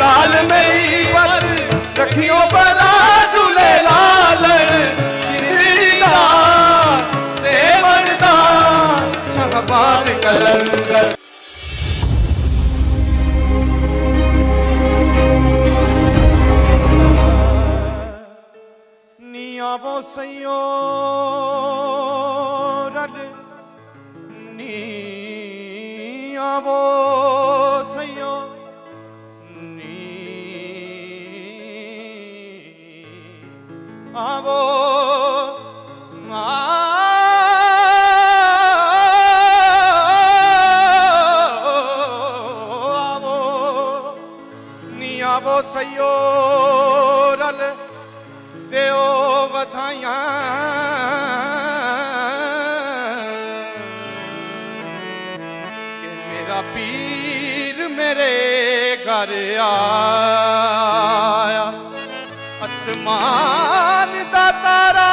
लाल मेरी पर रखियो बला झूले लालन सिंधड़ी दा सेवन दा शहबाज कलंदर। वो सैयो रल नी आवो सैयो नी आवो आवो नी आवो सैयो रल देओ बधाइयां कि मेरा पीर मेरे घर आया। आसमान दा तारा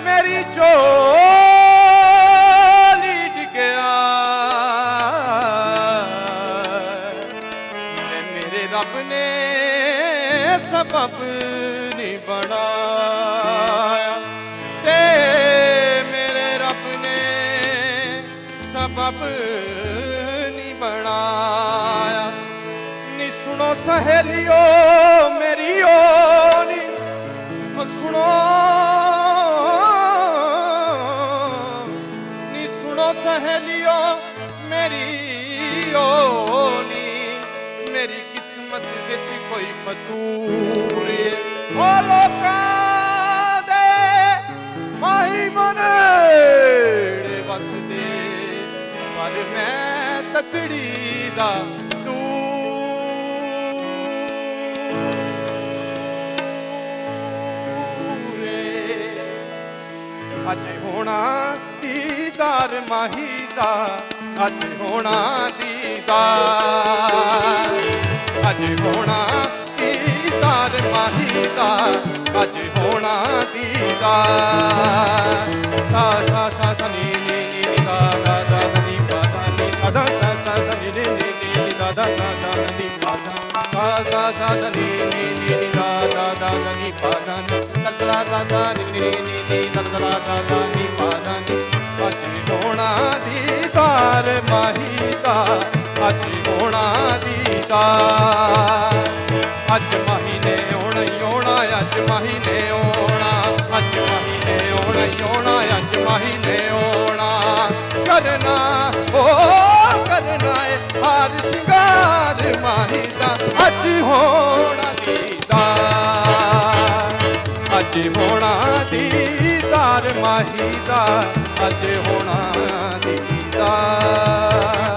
मेरी झोली डिगया, मेरे रब ने सबब नहीं बनाया ते मेरे रब ने सबब नहीं बनाया। नी सुनो सहेलियो मेरी ओ नी सुनो नी सुनो सहेलियो मेरी ओ नी मेरी किस्मत विच कोई फतूर ओ लोकां दे माही मनेड़े वसदे पर मैं ततड़ी दा दूरे। अज होना दीदार माही दा, अज होना दीदार, अज होना दीदार माही दा, अज होना दीदार। सा सा सा सा नी नी नी दा दा दा नी पा दा नी सा दा सा सा सा नी नी नी नी दा दा दा दा नी पा दा सा सा सा सा नी नी नी दा दा दा नी पा दा नी दा दा दा नी नी नी दा दा दा नी पा दा नी। अज होना दीदार माही दा, अज होना दीदार। अज महीने होना ही होना, अज महीने होना, अज महीने होना ही होना, अज महीने होना। करना ओ करना है हार शिंगार माही दा, अज होना दीदार, अज होना दीदार माही दा, अज होना दीदार।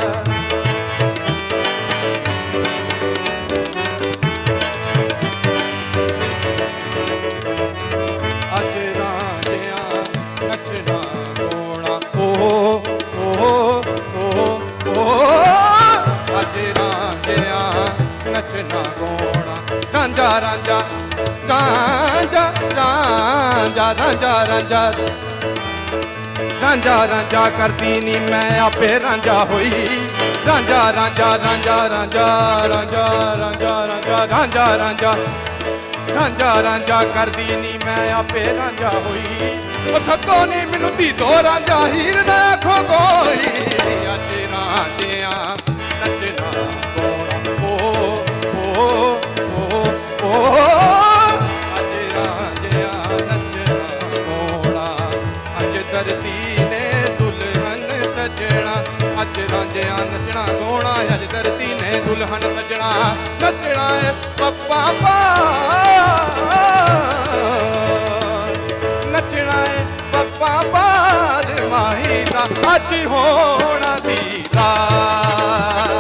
अज रांझिया नचना गाना ओ ओ ओ ओ, अज रांझिया नचना गाना। रांझा रांझा रांझा रांझा रांझा रांझा रांझा रांझा करदी नी मैं आपे रांझा होई। रांझा रांझा रांझा रांझा रांझा रांझा रांझा रांझा रांझा रांझा रांझा करदी नी मैं आपे रांझा होई। सदो नी मैनू धी दो रांझा हीर ना आखो कोई। अज रांझिया नचना गाना ओ ओ ओ ओ, अज रांझिया नचना गाना। अज धरती ने दुल्हन सजना, अज रांझिया नचना गाना। अज धरती ने दुल्हन सजना, नचना है पप्पा नचना है पप्पा पार माही दा, अज होना दीदार,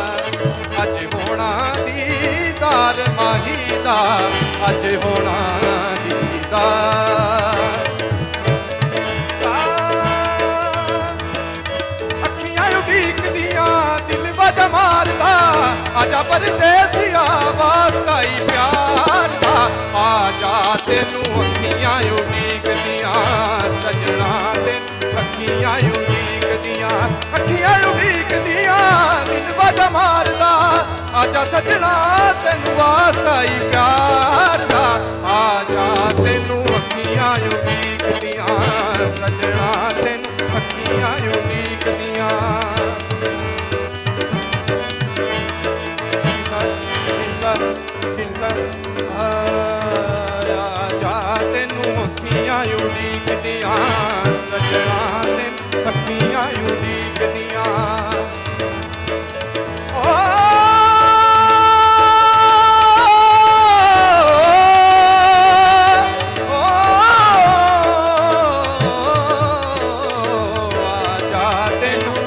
अज होना दीदार माही दा, अज होना दीदार। अखियां उड़ीक दियां दिल बाजा मारदा, आजा परदेसिया वास्ता ही प्यार दा। आजा तेनू अखियां उड़ीक दियां सजना, तेनू अखियां उड़ीक ਦੀਆਂ ਅੱਖੀਆਂ ਉਡੀਕਦੀਆਂ ਦਿਲ ਬਾਜਾ ਮਾਰਦਾ ਆਜਾ ਸਜਣਾ ਤੈਨੂੰ ਵਾਸਤਾ ਹੀ ਪਿਆਰ ਦਾ ਆਜਾ ਤੈਨੂੰ ਅੱਖੀਆਂ ਉਡੀਕਦੀਆਂ ਸਜਣਾ ਤੈਨੂੰ ਅੱਖੀਆਂ ਉਡੀਕਦੀਆਂ ਆਜਾ ਤੈਨੂੰ ਅੱਖੀਆਂ ਉਡੀਕਦੀਆਂ ਸਜਣਾ ਤੈਨੂੰ ਅੱਖੀਆਂ ਉਡੀਕਦੀਆਂ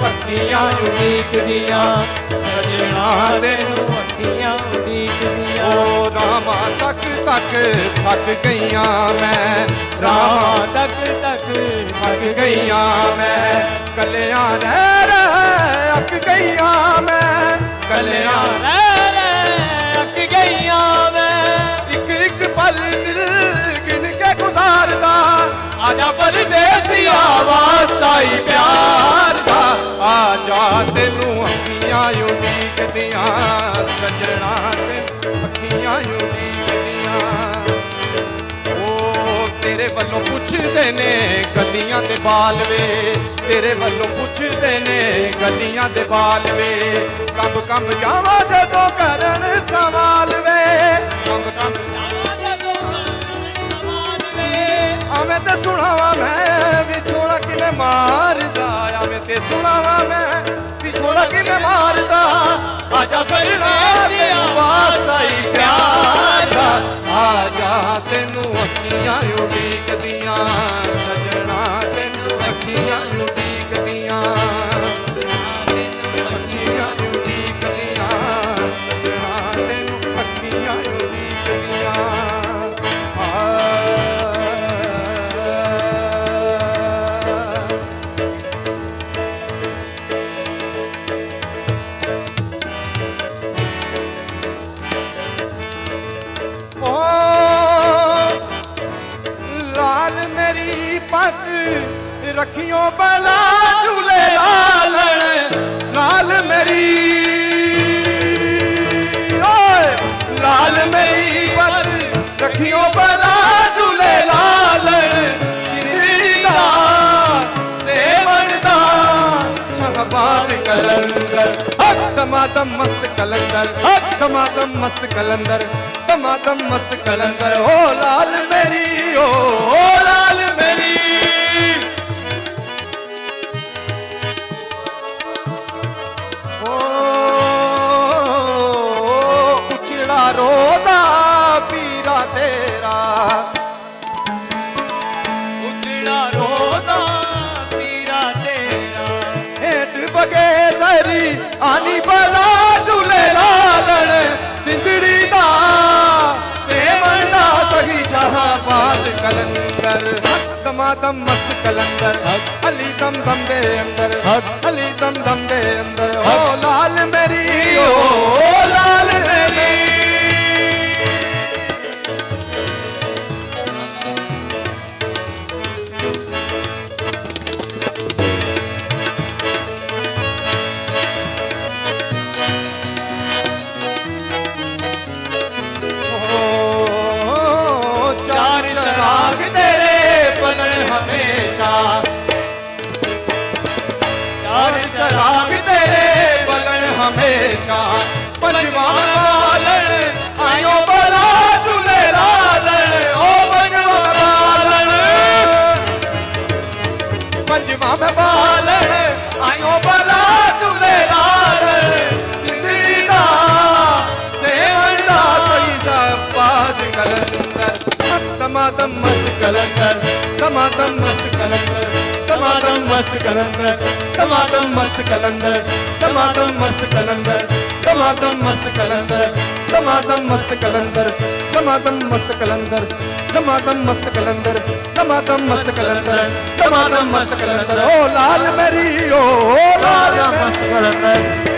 ਅੱਖੀਆਂ ਉਡੀਕਦੀਆਂ ਸਜਣਾ ਤੈਨੂੰ ਅੱਖੀਆਂ ਉਡੀਕਦੀਆਂ ਓ ਰਾਮਾ ਤੱਕ ਤੱਕ ਥੱਕ ਗਈਆਂ ਮੈਂ ਰਾਹਾਂ ਤੱਕ ਤੱਕ ਥੱਕ ਗਈਆਂ ਮੈਂ ਕੱਲਿਆਂ ਰਹਿ ਰਹਿ ਅੱਕ ਗਈਆਂ ਮੈਂ ਕੱਲਿਆਂ ਰਹਿ ਰਹਿ ਅੱਕ ਗਈਆਂ ਮੈਂ ਇੱਕ ਇੱਕ ਪਲ ਦਿਲ ਗਿਣ ਕੇ ਗੁਜ਼ਾਰਦਾ ਆਜਾ ਪਰਦੇਸੀਆ ਵਾਸਤਾ ਹੀ ਪਿਆਰ ਦਾ ਆਜਾ ਤੈਨੂੰ ਅੱਖੀਆਂ ਉਡੀਕਦੀਆਂ ਸਜਣਾ ਤੈਨੂੰ ਅੱਖੀਆਂ ਉਡੀਕਦੀਆਂ ਓ ਤੇਰੇ ਵੱਲੋਂ ਪੁੱਛਦੇ ਨੇ ਗਲੀਆਂ ਦੇ ਬਾਲ ਵੇ ਤੇਰੇ ਵੱਲੋਂ ਪੁੱਛਦੇ ਨੇ ਗਲੀਆਂ ਦੇ ਬਾਲ ਵੇ ਕੰਬ ਕੰਬ ਜਾਵਾਂ ਜਦੋਂ ਕਰਨ ਸਵਾਲ ਵੇ ਕੰਬ ਕੰਬ ਜਾਵਾਂ ਜਦੋਂ ਕਰਨ ਸਵਾਲ ਵੇ ਆਵੇਂ ਤੇ ਸੁਣਾਵਾਂ ਮੈਂ ਵਿਛੋੜਾ ਕਿਵੇਂ ਮਾਰਦਾ ਆਵੇਂ ਤੇ ਸੁਣਾਵਾਂ ਮੈਂ ਵਿਛੋੜਾ ਕਿਵੇਂ ਮਾਰਦਾ ਆਜਾ ਸਜਣਾ ਤੈਨੂੰ ਵਾਸਤਾ ਹੀ ਪਿਆਰ ਦਾ ਆਜਾ ਤੈਨੂੰ ਅੱਖੀਆਂ ਉਡੀਕਦੀਆਂ ਸਜਣਾ ਤੈਨੂੰ ਅੱਖੀਆਂ ਉਡੀਕਦੀਆਂ ਤੈਨੂੰ ਅੱਖੀਆਂ ਉਡੀਕਦੀਆਂ ਸਜਣਾ ਤੈਨੂੰ ਅੱਖੀਆਂ ਉਡੀਕਦੀਆਂ ਲਾਲ ਮੇਰੀ ਪੱਗ ਰੱਖਿਓ ਬਲਾ ਝੂਲੇ ਲਾਲਣ ਲਾਲ ਮੇਰੀ ਓਏ ਲਾਲ ਮੇਰੀ ਪੱਗ ਰੱਖਿਓ ਬਲਾ ਝੂਲੇ ਲਾਲਣ ਸਿੰਧੀ ਦਾ ਸੇਵਨ ਦਾ ਸ਼ਹਬਾਜ਼ ਕਲੰਦਰ ਦਮਾਦਮ ਮਸਤ ਕਲੰਦਰ ਦਮਾਦਮ ਮਸਤ ਕਲੰਦਰ ਦਮਾਦਮ ਮਸਤ ਕਲੰਦਰ ਓ ਲਾਲ ਮੇਰੀ ਓ ਲਾਲ ਮੇਰੀ ਓ ਉਚੜਾ ਰੋਦਾ ਪੀਰਾ ਤੇਰਾ ਉਜੜਾ ਰੋਜ਼ਾ ਪੀਰਾ ਤੇਰਾ ਹੇਠ ਬਗੇ ਦਰੀ ਆਨੀ ਬਲਾ ਝੂਲੇ ਲਾਲਣ ਸਿੰਧੜੀ ਦਾ ਸੇਵਨ ਦਾ ਸਹੀ ਸ਼ਹਬਾਜ਼ ਕਲੰਦਰ ਦਮਾਦਮ ਮਸਤ ਕਲੰਦਰ ਅਲੀ ਦਮ ਦਮ ਦੇ ਅੰਦਰ ਅਲੀ ਦਮ ਦਮ ਦੇ ਅੰਦਰ ਓ ਲਾਲ ਮੇਰੀ ਓ ਲਾਲ ਮੇਰੀ ਚਾਰ ਚਰਾਗ ਤੇਰੇ ਬਲਣ ਹਮੇਸ਼ਾ ਚਾਰ ਚਰਾਗ ਤੇਰੇ ਬਲਣ ਹਮੇਸ਼ਾ ਪੰਜਵਾਂ ਬਾਲਣ ਆਇਓ ਬਲਾ ਝੂਲੇ ਲਾਲਣ ਓ ਪੰਜਵਾਂ ਬਾਲਣ ਪੰਜਵਾਂ ਬਾਲਣ ਆਇਓ ਬਲਾ ਝੂਲੇ ਲਾਲਣ ਸਿੰਧੀ ਦਾ ਸੇਵਨ ਦਾ ਸਹੀ ਸ਼ਹਬਾਜ਼ ਕਲੰਦਰ ਦਮਾਦਮ ਮਸਤ ਕਲੰਦਰ ਦਮਾਦਮ ਮਸਤ ਕਲੰਦਰ ਦਮਾਦਮ ਮਸਤ ਕਲੰਦਰ ਦਮਾਦਮ ਮਸਤ ਕਲੰਦਰ ਦਮਾਦਮ ਮਸਤ ਕਲੰਦਰ ਦਮਾਦਮ ਮਸਤ ਕਲੰਦਰ ਦਮਾਦਮ ਮਸਤ ਕਲੰਦਰ ਦਮਾਦਮ ਮਸਤ ਕਲੰਦਰ ਦਮਾਦਮ ਮਸਤ ਕਲੰਦਰ ਦਮਾਦਮ ਮਸਤ ਕਲੰਦਰ ਦਮਾਦਮ ਮਸਤ ਕਲੰਦਰ ਓ ਲਾਲ ਮੇਰੀ ਓ ਲਾਲ ਮੇਰੀ